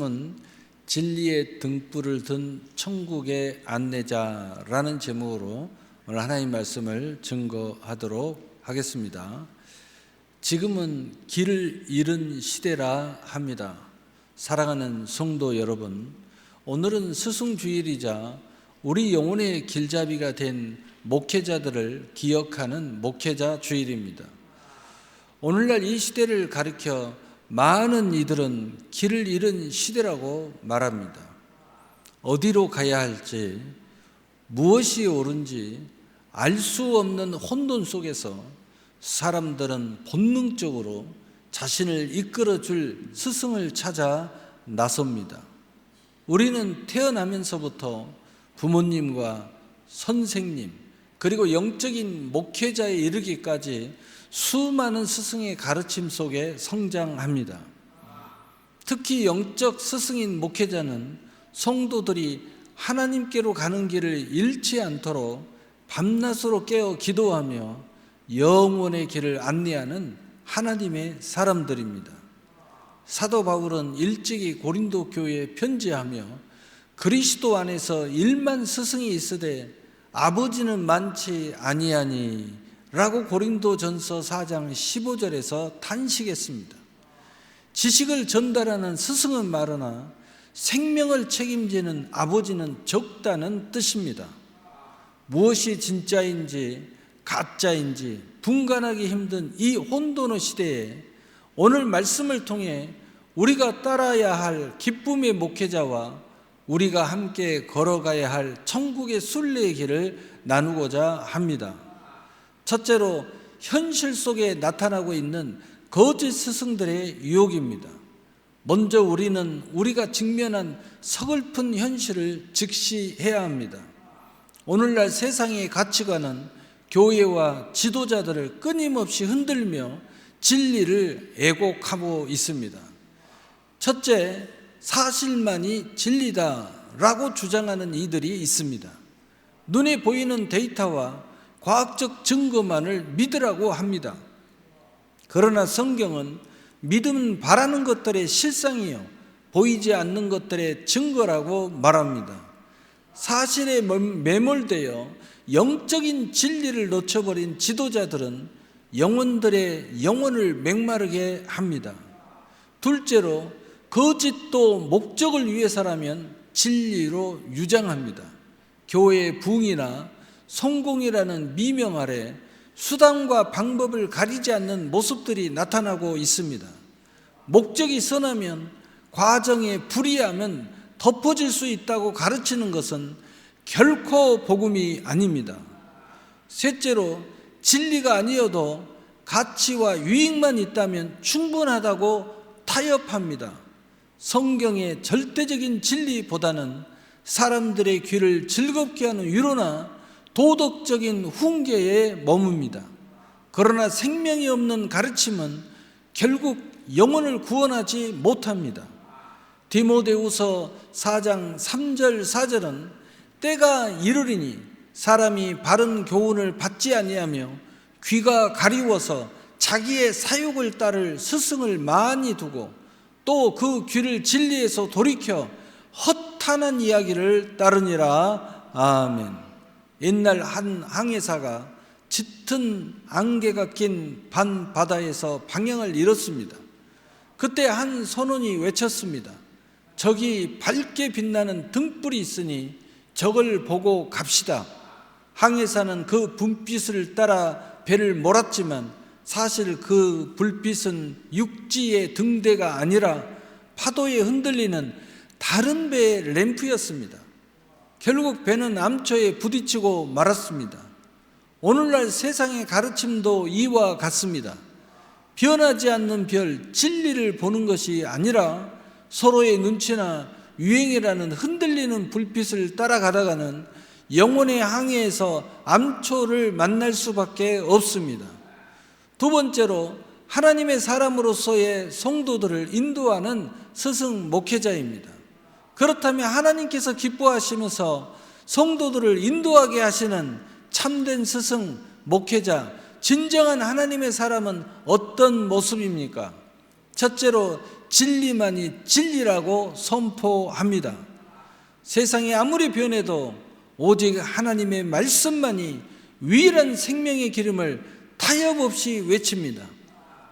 말씀은 진리의 등불을 든 천국의 안내자라는 제목으로 오늘 하나님 말씀을 증거하도록 하겠습니다. 지금은 길을 잃은 시대라 합니다. 사랑하는 성도 여러분, 오늘은 스승주일이자 우리 영혼의 길잡이가 된 목회자들을 기억하는 목회자 주일입니다. 오늘날 이 시대를 가리켜 많은 이들은 길을 잃은 시대라고 말합니다. 어디로 가야 할지, 무엇이 옳은지 알 수 없는 혼돈 속에서 사람들은 본능적으로 자신을 이끌어줄 스승을 찾아 나섭니다. 우리는 태어나면서부터 부모님과 선생님, 그리고 영적인 목회자에 이르기까지 수많은 스승의 가르침 속에 성장합니다. 특히 영적 스승인 목회자는 성도들이 하나님께로 가는 길을 잃지 않도록 밤낮으로 깨어 기도하며 영원의 길을 안내하는 하나님의 사람들입니다. 사도 바울은 일찍이 고린도 교회에 편지하며 그리스도 안에서 1만 스승이 있으되 아버지는 많지 아니하니 라고 고린도전서 4장 15절에서 탄식했습니다. 지식을 전달하는 스승은 많으나 생명을 책임지는 아버지는 적다는 뜻입니다. 무엇이 진짜인지 가짜인지 분간하기 힘든 이 혼돈의 시대에 오늘 말씀을 통해 우리가 따라야 할 기쁨의 목회자와 우리가 함께 걸어가야 할 천국의 순례의 길을 나누고자 합니다. 첫째로 현실 속에 나타나고 있는 거짓 스승들의 유혹입니다. 먼저 우리는 우리가 직면한 서글픈 현실을 직시해야 합니다. 오늘날 세상의 가치관은 교회와 지도자들을 끊임없이 흔들며 진리를 왜곡하고 있습니다. 첫째, 사실만이 진리다라고 주장하는 이들이 있습니다. 눈에 보이는 데이터와 과학적 증거만을 믿으라고 합니다. 그러나 성경은 믿음은 바라는 것들의 실상이요 보이지 않는 것들의 증거라고 말합니다. 사실에 매몰되어 영적인 진리를 놓쳐버린 지도자들은 영혼들의 영혼을 맹마르게 합니다. 둘째로 거짓도 목적을 위해서라면 진리로 유장합니다. 교회의 부흥이나 성공이라는 미명 아래 수단과 방법을 가리지 않는 모습들이 나타나고 있습니다. 목적이 선하면 과정에 불이하면 덮어질 수 있다고 가르치는 것은 결코 복음이 아닙니다. 셋째로 진리가 아니어도 가치와 유익만 있다면 충분하다고 타협합니다. 성경의 절대적인 진리보다는 사람들의 귀를 즐겁게 하는 위로나 도덕적인 훈계에 머뭅니다. 그러나 생명이 없는 가르침은 결국 영혼을 구원하지 못합니다. 디모데후서 4장 3절 4절은 때가 이르리니 사람이 바른 교훈을 받지 아니하며 귀가 가리워서 자기의 사욕을 따를 스승을 많이 두고 또 그 귀를 진리에서 돌이켜 허탄한 이야기를 따르니라. 아멘. 옛날 한 항해사가 짙은 안개가 낀 반 바다에서 방향을 잃었습니다. 그때 한 선원이 외쳤습니다. 저기 밝게 빛나는 등불이 있으니 저걸 보고 갑시다. 항해사는 그 불빛을 따라 배를 몰았지만 사실 그 불빛은 육지의 등대가 아니라 파도에 흔들리는 다른 배의 램프였습니다. 결국 배는 암초에 부딪히고 말았습니다. 오늘날 세상의 가르침도 이와 같습니다. 변하지 않는 별, 진리를 보는 것이 아니라 서로의 눈치나 유행이라는 흔들리는 불빛을 따라가다가는 영혼의 항해에서 암초를 만날 수밖에 없습니다. 두 번째로 하나님의 사람으로서의 성도들을 인도하는 스승 목회자입니다. 그렇다면 하나님께서 기뻐하시면서 성도들을 인도하게 하시는 참된 스승, 목회자, 진정한 하나님의 사람은 어떤 모습입니까? 첫째로 진리만이 진리라고 선포합니다. 세상이 아무리 변해도 오직 하나님의 말씀만이 유일한 생명의 기름을 타협 없이 외칩니다.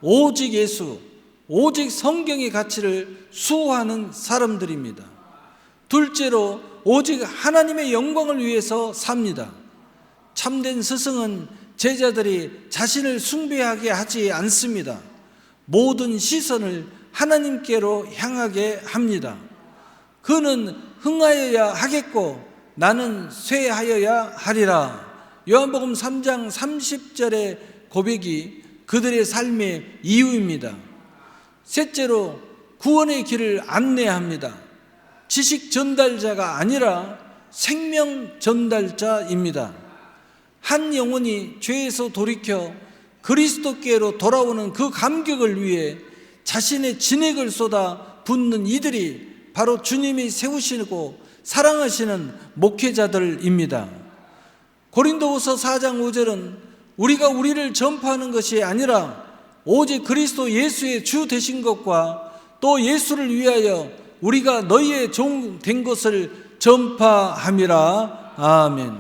오직 예수, 오직 성경의 가치를 수호하는 사람들입니다. 둘째로 오직 하나님의 영광을 위해서 삽니다. 참된 스승은 제자들이 자신을 숭배하게 하지 않습니다. 모든 시선을 하나님께로 향하게 합니다. 그는 흥하여야 하겠고 나는 쇠하여야 하리라. 요한복음 3장 30절의 고백이 그들의 삶의 이유입니다. 셋째로 구원의 길을 안내합니다. 지식 전달자가 아니라 생명 전달자입니다. 한 영혼이 죄에서 돌이켜 그리스도께로 돌아오는 그 감격을 위해 자신의 진액을 쏟아 붓는 이들이 바로 주님이 세우시고 사랑하시는 목회자들입니다. 고린도후서 4장 5절은 우리가 우리를 전파하는 것이 아니라 오직 그리스도 예수의 주 되신 것과 또 예수를 위하여 우리가 너희의 종 된 것을 전파함이라. 아멘.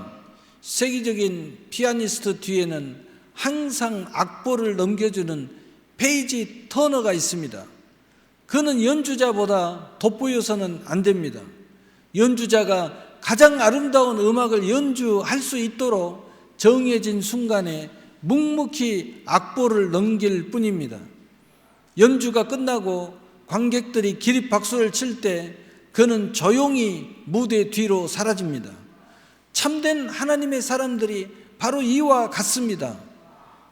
세계적인 피아니스트 뒤에는 항상 악보를 넘겨주는 페이지 터너가 있습니다. 그는 연주자보다 돋보여서는 안 됩니다. 연주자가 가장 아름다운 음악을 연주할 수 있도록 정해진 순간에 묵묵히 악보를 넘길 뿐입니다. 연주가 끝나고 관객들이 기립박수를 칠 때 그는 조용히 무대 뒤로 사라집니다. 참된 하나님의 사람들이 바로 이와 같습니다.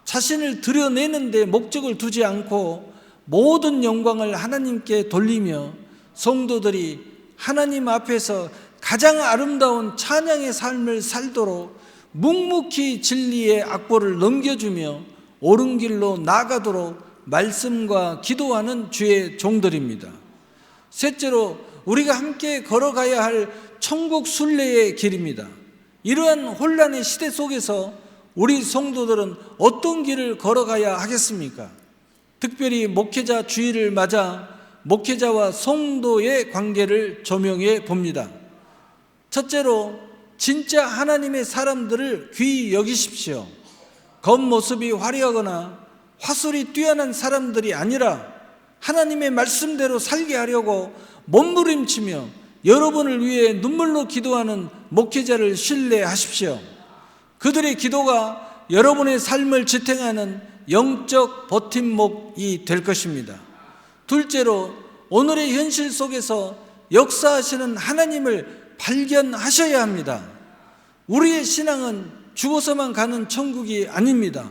자신을 드러내는 데 목적을 두지 않고 모든 영광을 하나님께 돌리며 성도들이 하나님 앞에서 가장 아름다운 찬양의 삶을 살도록 묵묵히 진리의 악보를 넘겨주며 옳은 길로 나아가도록 말씀과 기도하는 주의 종들입니다. 셋째로 우리가 함께 걸어가야 할 천국 순례의 길입니다. 이러한 혼란의 시대 속에서 우리 성도들은 어떤 길을 걸어가야 하겠습니까? 특별히 목회자 주일을 맞아 목회자와 성도의 관계를 조명해 봅니다. 첫째로 진짜 하나님의 사람들을 귀히 여기십시오. 겉모습이 화려하거나 화술이 뛰어난 사람들이 아니라 하나님의 말씀대로 살게 하려고 몸부림치며 여러분을 위해 눈물로 기도하는 목회자를 신뢰하십시오. 그들의 기도가 여러분의 삶을 지탱하는 영적 버팀목이 될 것입니다. 둘째로 오늘의 현실 속에서 역사하시는 하나님을 발견하셔야 합니다. 우리의 신앙은 죽어서만 가는 천국이 아닙니다.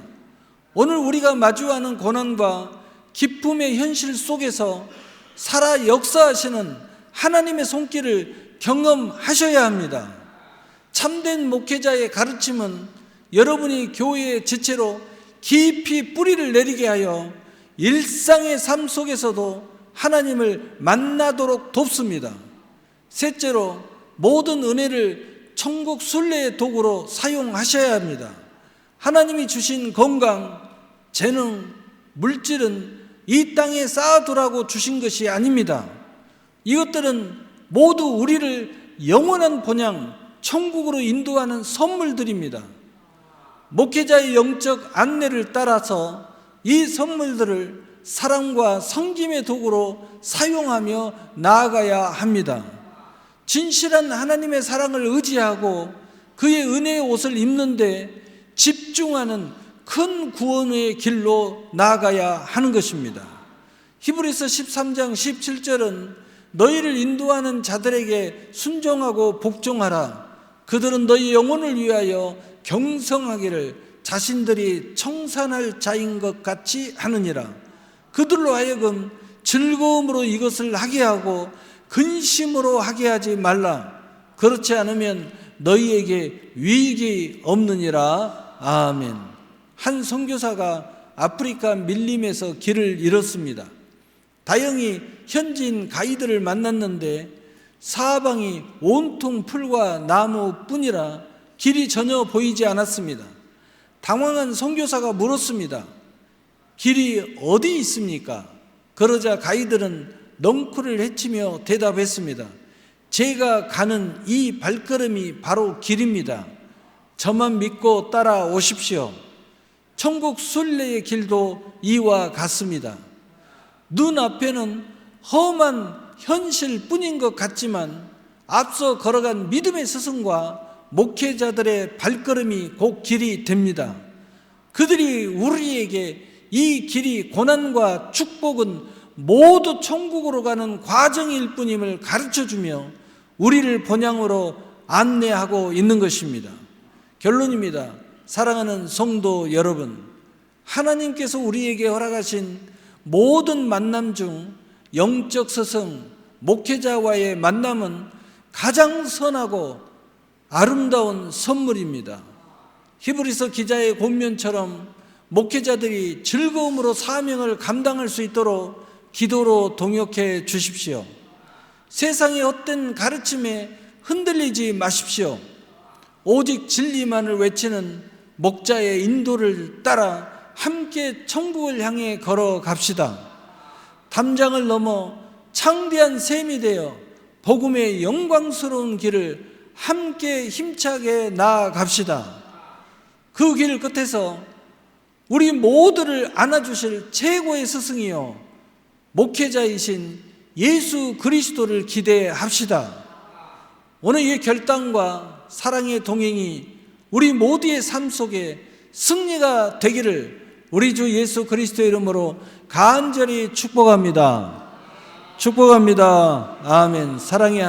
오늘 우리가 마주하는 고난과 기쁨의 현실 속에서 살아 역사하시는 하나님의 손길을 경험하셔야 합니다. 참된 목회자의 가르침은 여러분이 교회의 지체로 깊이 뿌리를 내리게 하여 일상의 삶 속에서도 하나님을 만나도록 돕습니다. 셋째로 모든 은혜를 천국 순례의 도구로 사용하셔야 합니다. 하나님이 주신 건강, 재능, 물질은 이 땅에 쌓아두라고 주신 것이 아닙니다. 이것들은 모두 우리를 영원한 본향, 천국으로 인도하는 선물들입니다. 목회자의 영적 안내를 따라서 이 선물들을 사랑과 섬김의 도구로 사용하며 나아가야 합니다. 진실한 하나님의 사랑을 의지하고 그의 은혜의 옷을 입는데 집중하는 큰 구원의 길로 나아가야 하는 것입니다. 히브리서 13장 17절은 너희를 인도하는 자들에게 순종하고 복종하라. 그들은 너희 영혼을 위하여 경성하기를 자신들이 청산할 자인 것 같이 하느니라. 그들로 하여금 즐거움으로 이것을 하게 하고 근심으로 하게 하지 말라. 그렇지 않으면 너희에게 유익이 없느니라. 아멘. 한 선교사가 아프리카 밀림에서 길을 잃었습니다. 다행히 현지인 가이드를 만났는데 사방이 온통 풀과 나무뿐이라 길이 전혀 보이지 않았습니다. 당황한 선교사가 물었습니다. 길이 어디 있습니까? 그러자 가이드는 넝쿨을 헤치며 대답했습니다. 제가 가는 이 발걸음이 바로 길입니다. 저만 믿고 따라오십시오. 천국 순례의 길도 이와 같습니다. 눈앞에는 험한 현실뿐인 것 같지만 앞서 걸어간 믿음의 스승과 목회자들의 발걸음이 곧 길이 됩니다. 그들이 우리에게 이 길이 고난과 축복은 모두 천국으로 가는 과정일 뿐임을 가르쳐주며 우리를 본향으로 안내하고 있는 것입니다. 결론입니다. 사랑하는 성도 여러분, 하나님께서 우리에게 허락하신 모든 만남 중 영적 스승, 목회자와의 만남은 가장 선하고 아름다운 선물입니다. 히브리서 기자의 권면처럼 목회자들이 즐거움으로 사명을 감당할 수 있도록 기도로 동역해 주십시오. 세상의 헛된 가르침에 흔들리지 마십시오. 오직 진리만을 외치는 목자의 인도를 따라 함께 천국을 향해 걸어갑시다. 담장을 넘어 창대한 샘이 되어 복음의 영광스러운 길을 함께 힘차게 나아갑시다. 그 길 끝에서 우리 모두를 안아주실 최고의 스승이요 목회자이신 예수 그리스도를 기대합시다. 오늘 이 결단과 사랑의 동행이 우리 모두의 삶 속에 승리가 되기를 우리 주 예수 그리스도의 이름으로 간절히 축복합니다. 축복합니다. 아멘. 사랑의